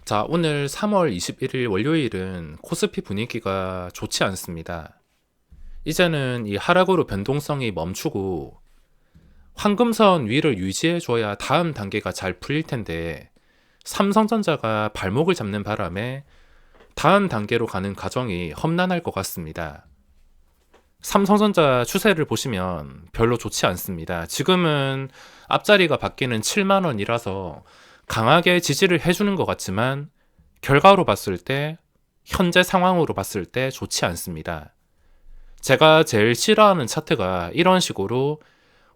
자, 오늘 3월 21일 월요일은 코스피 분위기가 좋지 않습니다. 이제는 이 하락으로 변동성이 멈추고 황금선 위를 유지해줘야 다음 단계가 잘 풀릴 텐데 삼성전자가 발목을 잡는 바람에 다음 단계로 가는 과정이 험난할 것 같습니다. 삼성전자 추세를 보시면 별로 좋지 않습니다. 지금은 앞자리가 바뀌는 7만원이라서 강하게 지지를 해주는 것 같지만 결과로 봤을 때, 현재 상황으로 봤을 때 좋지 않습니다. 제가 제일 싫어하는 차트가 이런 식으로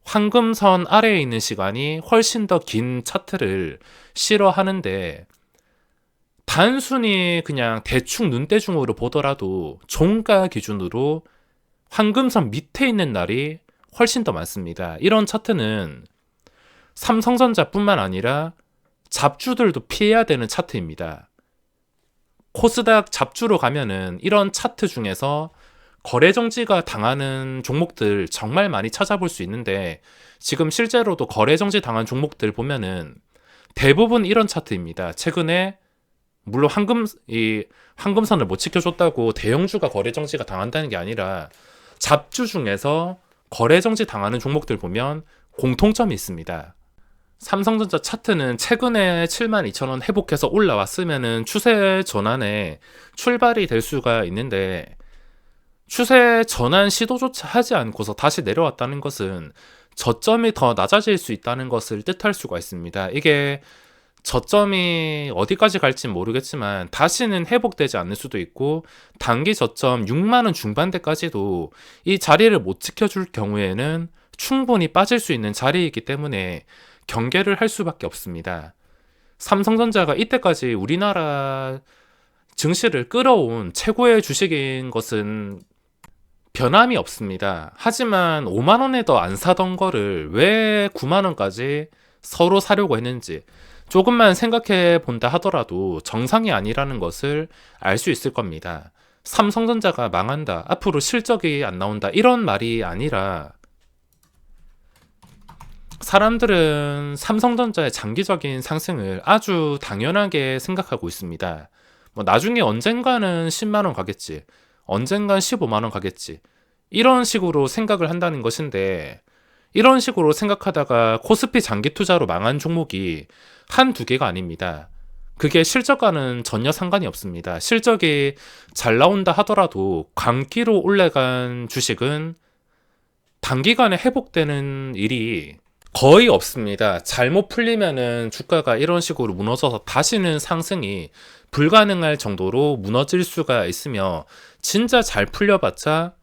황금선 아래에 있는 시간이 훨씬 더 긴 차트를 싫어하는데, 단순히 그냥 대충 눈대중으로 보더라도 종가 기준으로 황금선 밑에 있는 날이 훨씬 더 많습니다. 이런 차트는 삼성전자뿐만 아니라 잡주들도 피해야 되는 차트입니다. 코스닥 잡주로 가면은 이런 차트 중에서 거래 정지가 당하는 종목들 정말 많이 찾아볼 수 있는데, 지금 실제로도 거래 정지 당한 종목들 보면은 대부분 이런 차트입니다. 최근에 물론 황금선을 못 지켜줬다고 대형주가 거래 정지가 당한다는 게 아니라 잡주 중에서 거래 정지 당하는 종목들 보면 공통점이 있습니다. 삼성전자 차트는 최근에 72,000원 회복해서 올라왔으면은 추세 전환에 출발이 될 수가 있는데, 추세 전환 시도조차 하지 않고서 다시 내려왔다는 것은 저점이 더 낮아질 수 있다는 것을 뜻할 수가 있습니다. 이게 저점이 어디까지 갈지 모르겠지만 다시는 회복되지 않을 수도 있고, 단기 저점 6만원 중반대까지도 이 자리를 못 지켜줄 경우에는 충분히 빠질 수 있는 자리이기 때문에 경계를 할 수밖에 없습니다. 삼성전자가 이때까지 우리나라 증시를 끌어온 최고의 주식인 것은 변함이 없습니다. 하지만 5만원에 더 안 사던 거를 왜 9만원까지 서로 사려고 했는지 조금만 생각해 본다 하더라도 정상이 아니라는 것을 알 수 있을 겁니다. 삼성전자가 망한다, 앞으로 실적이 안 나온다, 이런 말이 아니라 사람들은 삼성전자의 장기적인 상승을 아주 당연하게 생각하고 있습니다. 나중에 언젠가는 10만원 가겠지, 언젠간 15만원 가겠지, 이런 식으로 생각을 한다는 것인데, 이런 식으로 생각하다가 코스피 장기 투자로 망한 종목이 한두 개가 아닙니다. 그게 실적과는 전혀 상관이 없습니다. 실적이 잘 나온다 하더라도 광기로 올라간 주식은 단기간에 회복되는 일이 거의 없습니다. 잘못 풀리면은 주가가 이런 식으로 무너져서 다시는 상승이 불가능할 정도로 무너질 수가 있으며, 진짜 잘 풀려봤자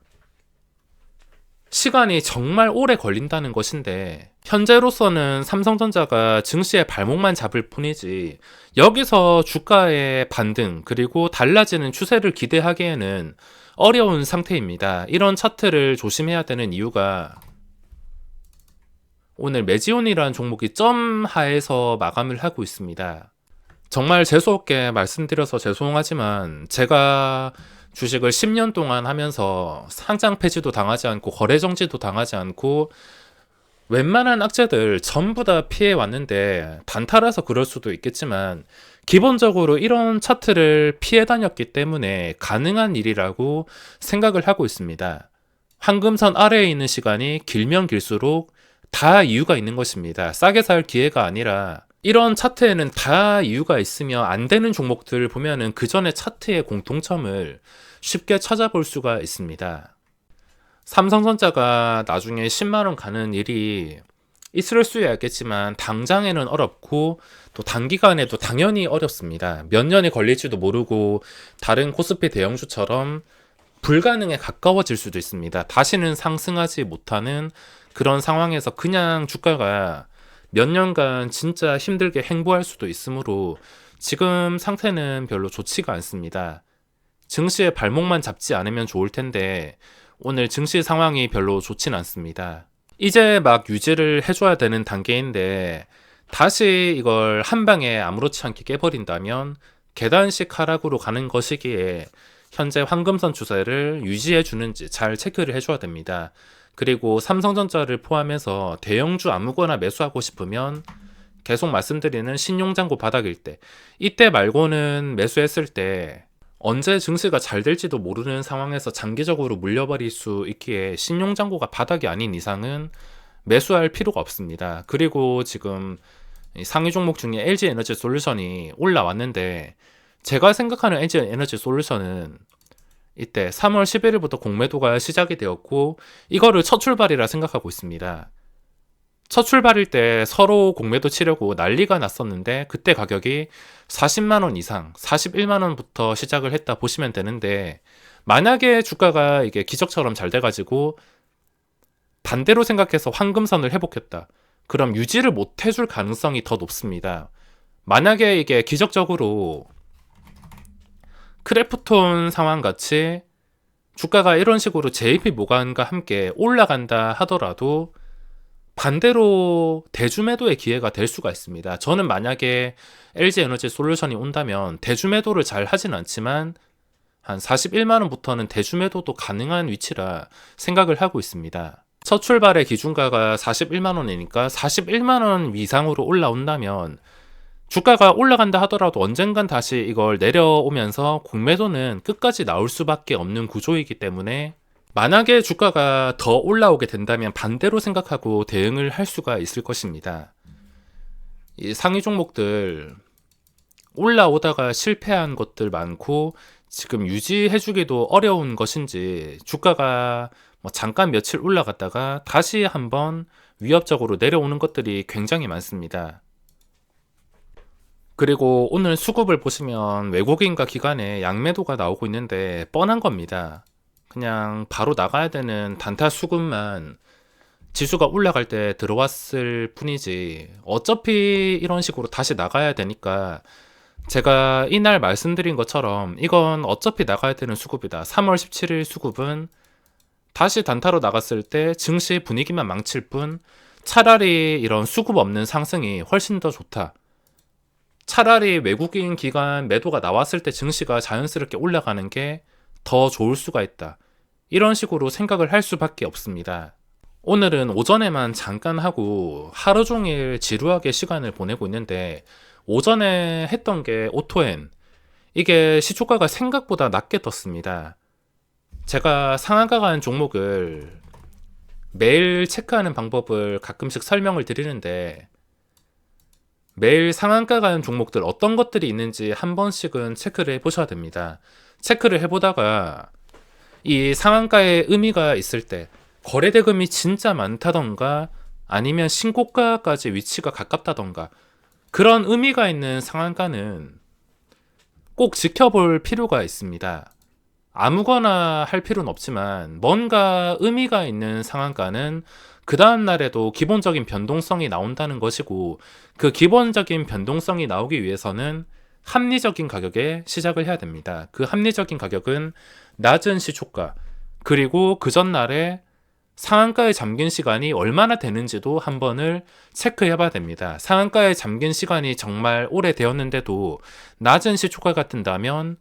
시간이 정말 오래 걸린다는 것인데, 현재로서는 삼성전자가 증시의 발목만 잡을 뿐이지 여기서 주가의 반등 그리고 달라지는 추세를 기대하기에는 어려운 상태입니다. 이런 차트를 조심해야 되는 이유가, 오늘 메지온이라는 종목이 점 하에서 마감을 하고 있습니다. 정말 재수없게 말씀드려서 죄송하지만 제가 주식을 10년 동안 하면서 상장 폐지도 당하지 않고 거래 정지도 당하지 않고 웬만한 악재들 전부 다 피해 왔는데, 단타라서 그럴 수도 있겠지만 기본적으로 이런 차트를 피해 다녔기 때문에 가능한 일이라고 생각을 하고 있습니다. 황금선 아래에 있는 시간이 길면 길수록 다 이유가 있는 것입니다. 싸게 살 기회가 아니라, 이런 차트에는 다 이유가 있으며 안 되는 종목들 보면은 그 전에 차트의 공통점을 쉽게 찾아볼 수가 있습니다. 삼성전자가 나중에 10만원 가는 일이 있을 수야 있겠지만 당장에는 어렵고 또 단기간에도 당연히 어렵습니다. 몇 년이 걸릴지도 모르고 다른 코스피 대형주처럼 불가능에 가까워질 수도 있습니다. 다시는 상승하지 못하는 그런 상황에서 그냥 주가가 몇 년간 진짜 힘들게 행보할 수도 있으므로 지금 상태는 별로 좋지가 않습니다. 증시의 발목만 잡지 않으면 좋을 텐데 오늘 증시 상황이 별로 좋진 않습니다. 이제 막 유지를 해줘야 되는 단계인데 다시 이걸 한 방에 아무렇지 않게 깨버린다면 계단식 하락으로 가는 것이기에 현재 황금선 추세를 유지해 주는지 잘 체크를 해줘야 됩니다. 그리고 삼성전자를 포함해서 대형주 아무거나 매수하고 싶으면 계속 말씀드리는 신용장고 바닥일 때, 이때 말고는 매수했을 때 언제 증시가 잘 될지도 모르는 상황에서 장기적으로 물려버릴 수 있기에 신용장고가 바닥이 아닌 이상은 매수할 필요가 없습니다. 그리고 지금 상위 종목 중에 LG에너지 솔루션이 올라왔는데, 제가 생각하는 LG에너지 솔루션은 이때 3월 11일부터 공매도가 시작이 되었고 이거를 첫 출발이라 생각하고 있습니다. 첫 출발일 때 서로 공매도 치려고 난리가 났었는데 그때 가격이 40만원 이상, 41만원부터 시작을 했다 보시면 되는데, 만약에 주가가 이게 기적처럼 잘 돼가지고 반대로 생각해서 황금선을 회복했다, 그럼 유지를 못 해줄 가능성이 더 높습니다. 만약에 이게 기적적으로 크래프톤 상황 같이 주가가 이런 식으로 JP 모간과 함께 올라간다 하더라도 반대로 대주매도의 기회가 될 수가 있습니다. 저는 만약에 LG에너지 솔루션이 온다면 대주매도를 잘 하진 않지만 한 41만원부터는 대주매도도 가능한 위치라 생각을 하고 있습니다. 첫 출발의 기준가가 41만원이니까 41만원 이상으로 올라온다면 주가가 올라간다 하더라도 언젠간 다시 이걸 내려오면서 공매도는 끝까지 나올 수밖에 없는 구조이기 때문에, 만약에 주가가 더 올라오게 된다면 반대로 생각하고 대응을 할 수가 있을 것입니다. 이 상위 종목들 올라오다가 실패한 것들 많고 지금 유지해주기도 어려운 것인지 주가가 잠깐 며칠 올라갔다가 다시 한번 위협적으로 내려오는 것들이 굉장히 많습니다. 그리고 오늘 수급을 보시면 외국인과 기관의 양매도가 나오고 있는데 뻔한 겁니다. 그냥 바로 나가야 되는 단타 수급만 지수가 올라갈 때 들어왔을 뿐이지 어차피 이런 식으로 다시 나가야 되니까, 제가 이날 말씀드린 것처럼 이건 어차피 나가야 되는 수급이다. 3월 17일 수급은 다시 단타로 나갔을 때 증시 분위기만 망칠 뿐 차라리 이런 수급 없는 상승이 훨씬 더 좋다. 차라리 외국인 기관 매도가 나왔을 때 증시가 자연스럽게 올라가는 게 더 좋을 수가 있다. 이런 식으로 생각을 할 수밖에 없습니다. 오늘은 오전에만 잠깐 하고 하루 종일 지루하게 시간을 보내고 있는데, 오전에 했던 게 오토엔, 이게 시초가가 생각보다 낮게 떴습니다. 제가 상한가 간 종목을 매일 체크하는 방법을 가끔씩 설명을 드리는데, 매일 상한가 간 종목들 어떤 것들이 있는지 한 번씩은 체크를 해보셔야 됩니다. 체크를 해보다가 이 상한가에 의미가 있을 때, 거래대금이 진짜 많다던가 아니면 신고가까지 위치가 가깝다던가 그런 의미가 있는 상한가는 꼭 지켜볼 필요가 있습니다. 아무거나 할 필요는 없지만 뭔가 의미가 있는 상한가는 그 다음 날에도 기본적인 변동성이 나온다는 것이고, 그 기본적인 변동성이 나오기 위해서는 합리적인 가격에 시작을 해야 됩니다. 그 합리적인 가격은 낮은 시초가, 그리고 그 전날에 상한가에 잠긴 시간이 얼마나 되는지도 한 번을 체크해 봐야 됩니다. 상한가에 잠긴 시간이 정말 오래되었는데도 낮은 시초가가 뜬다면,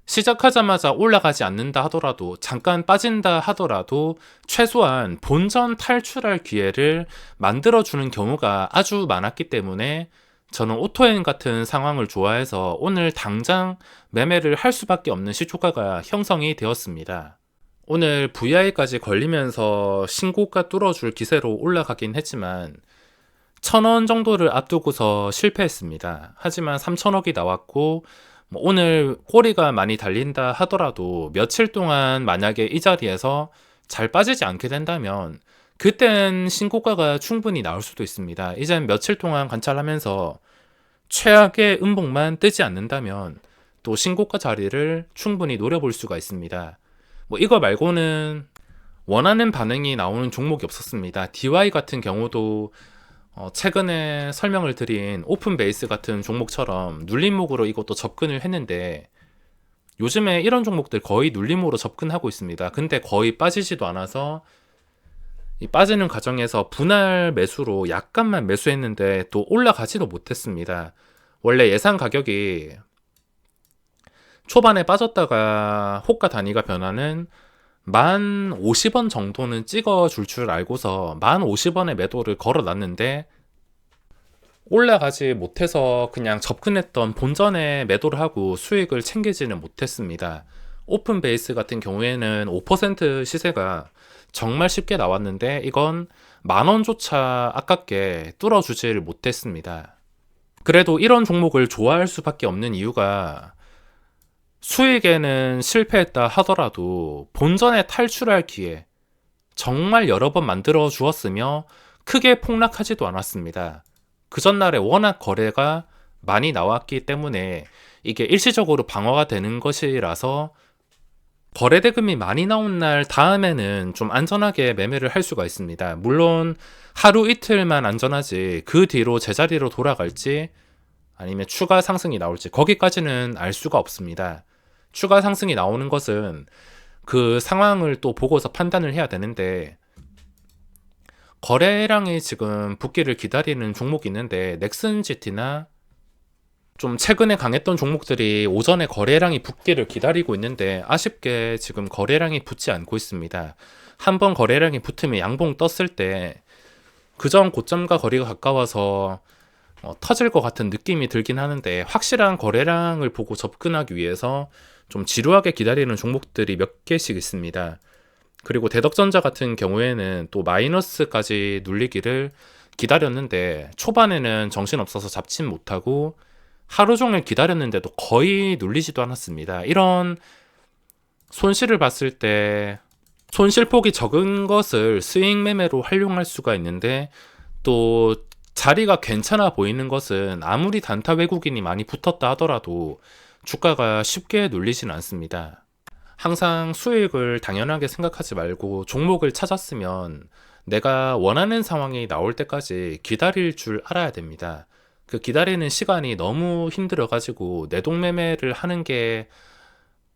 시작하자마자 올라가지 않는다 하더라도, 잠깐 빠진다 하더라도 최소한 본전 탈출할 기회를 만들어주는 경우가 아주 많았기 때문에 저는 오토엔 같은 상황을 좋아해서 오늘 당장 매매를 할 수밖에 없는 시초가가 형성이 되었습니다. 오늘 VI까지 걸리면서 신고가 뚫어줄 기세로 올라가긴 했지만 1,000원 정도를 앞두고서 실패했습니다. 하지만 3,000억이 나왔고, 오늘 꼬리가 많이 달린다 하더라도 며칠 동안 만약에 이 자리에서 잘 빠지지 않게 된다면 그땐 신고가가 충분히 나올 수도 있습니다. 이젠 며칠 동안 관찰하면서 최악의 음봉만 뜨지 않는다면 또 신고가 자리를 충분히 노려볼 수가 있습니다. 이거 말고는 원하는 반응이 나오는 종목이 없었습니다. DY 같은 경우도 최근에 설명을 드린 오픈베이스 같은 종목처럼 눌림목으로 이것도 접근을 했는데, 요즘에 이런 종목들 거의 눌림으로 접근하고 있습니다. 근데 거의 빠지지도 않아서 이 빠지는 과정에서 분할 매수로 약간만 매수했는데 또 올라가지도 못했습니다. 원래 예상 가격이 초반에 빠졌다가 호가 단위가 변화는 1050원 정도는 찍어줄 줄 알고서 1050원의 매도를 걸어놨는데, 올라가지 못해서 그냥 접근했던 본전에 매도를 하고 수익을 챙기지는 못했습니다. 오픈 베이스 같은 경우에는 5% 시세가 정말 쉽게 나왔는데 이건 10,000원조차 아깝게 뚫어주지를 못했습니다. 그래도 이런 종목을 좋아할 수밖에 없는 이유가 수익에는 실패했다 하더라도 본전에 탈출할 기회 정말 여러 번 만들어 주었으며 크게 폭락하지도 않았습니다. 그 전날에 워낙 거래가 많이 나왔기 때문에 이게 일시적으로 방어가 되는 것이라서 거래 대금이 많이 나온 날 다음에는 좀 안전하게 매매를 할 수가 있습니다. 물론 하루 이틀만 안전하지 그 뒤로 제자리로 돌아갈지 아니면 추가 상승이 나올지 거기까지는 알 수가 없습니다. 추가 상승이 나오는 것은 그 상황을 또 보고서 판단을 해야 되는데 거래량이 지금 붙기를 기다리는 종목이 있는데 넥슨GT나 좀 최근에 강했던 종목들이 오전에 거래량이 붙기를 기다리고 있는데 아쉽게 지금 거래량이 붙지 않고 있습니다. 한번 거래량이 붙으면 양봉 떴을 때 그전 고점과 거리가 가까워서 터질 것 같은 느낌이 들긴 하는데 확실한 거래량을 보고 접근하기 위해서 좀 지루하게 기다리는 종목들이 몇 개씩 있습니다. 그리고 대덕전자 같은 경우에는 또 마이너스까지 눌리기를 기다렸는데 초반에는 정신없어서 잡진 못하고 하루 종일 기다렸는데도 거의 눌리지도 않았습니다. 이런 손실을 봤을 때 손실폭이 적은 것을 스윙 매매로 활용할 수가 있는데 또 자리가 괜찮아 보이는 것은 아무리 단타 외국인이 많이 붙었다 하더라도 주가가 쉽게 눌리진 않습니다. 항상 수익을 당연하게 생각하지 말고 종목을 찾았으면 내가 원하는 상황이 나올 때까지 기다릴 줄 알아야 됩니다. 그 기다리는 시간이 너무 힘들어가지고 내동매매를 하는 게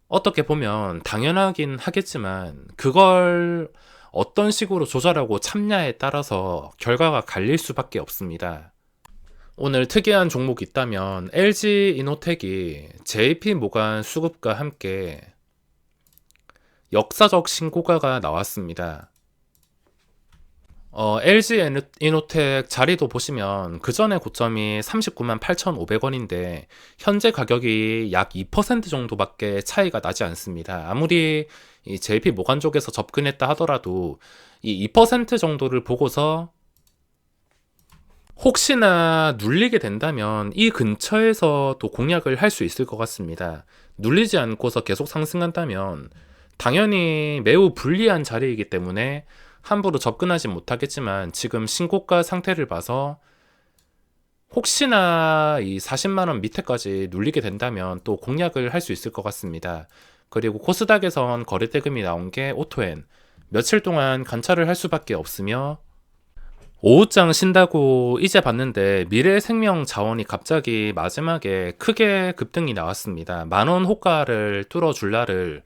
어떻게 보면 당연하긴 하겠지만 그걸 어떤 식으로 조절하고 참냐에 따라서 결과가 갈릴 수밖에 없습니다. 오늘 특이한 종목이 있다면 LG이노텍이 JP모간 수급과 함께 역사적 신고가가 나왔습니다. LG이노텍 자리도 보시면 그 전에 고점이 39만 8,500원인데 현재 가격이 약 2% 정도밖에 차이가 나지 않습니다. 아무리 이 JP모간 쪽에서 접근했다 하더라도 이 2% 정도를 보고서 혹시나 눌리게 된다면 이 근처에서 또 공략을 할 수 있을 것 같습니다. 눌리지 않고서 계속 상승한다면 당연히 매우 불리한 자리이기 때문에 함부로 접근하지 못하겠지만 지금 신고가 상태를 봐서 혹시나 이 40만원 밑에까지 눌리게 된다면 또 공략을 할 수 있을 것 같습니다. 그리고 코스닥에선 거래 대금이 나온 게 오토엔 며칠 동안 관찰을 할 수밖에 없으며 오후장 신다고 이제 봤는데 미래생명자원이 갑자기 마지막에 크게 급등이 나왔습니다. 10,000원 호가를 뚫어줄 날을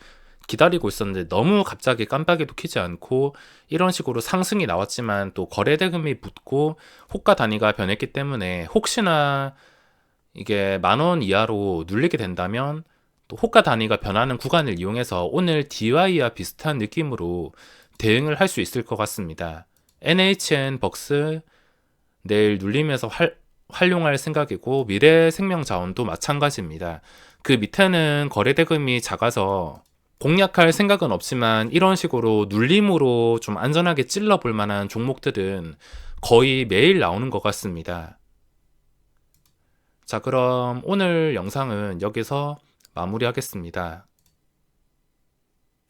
기다리고 있었는데 너무 갑자기 깜빡이도 켜지 않고 이런 식으로 상승이 나왔지만 또 거래 대금이 붙고 호가 단위가 변했기 때문에 혹시나 이게 10,000원 이하로 눌리게 된다면 또 호가 단위가 변하는 구간을 이용해서 오늘 DY와 비슷한 느낌으로 대응을 할 수 있을 것 같습니다. NHN 벅스 내일 눌리면서 활용할 생각이고 미래생명자원도 마찬가지입니다. 그 밑에는 거래 대금이 작아서 공략할 생각은 없지만 이런 식으로 눌림으로 좀 안전하게 찔러볼 만한 종목들은 거의 매일 나오는 것 같습니다. 자, 그럼 오늘 영상은 여기서 마무리하겠습니다.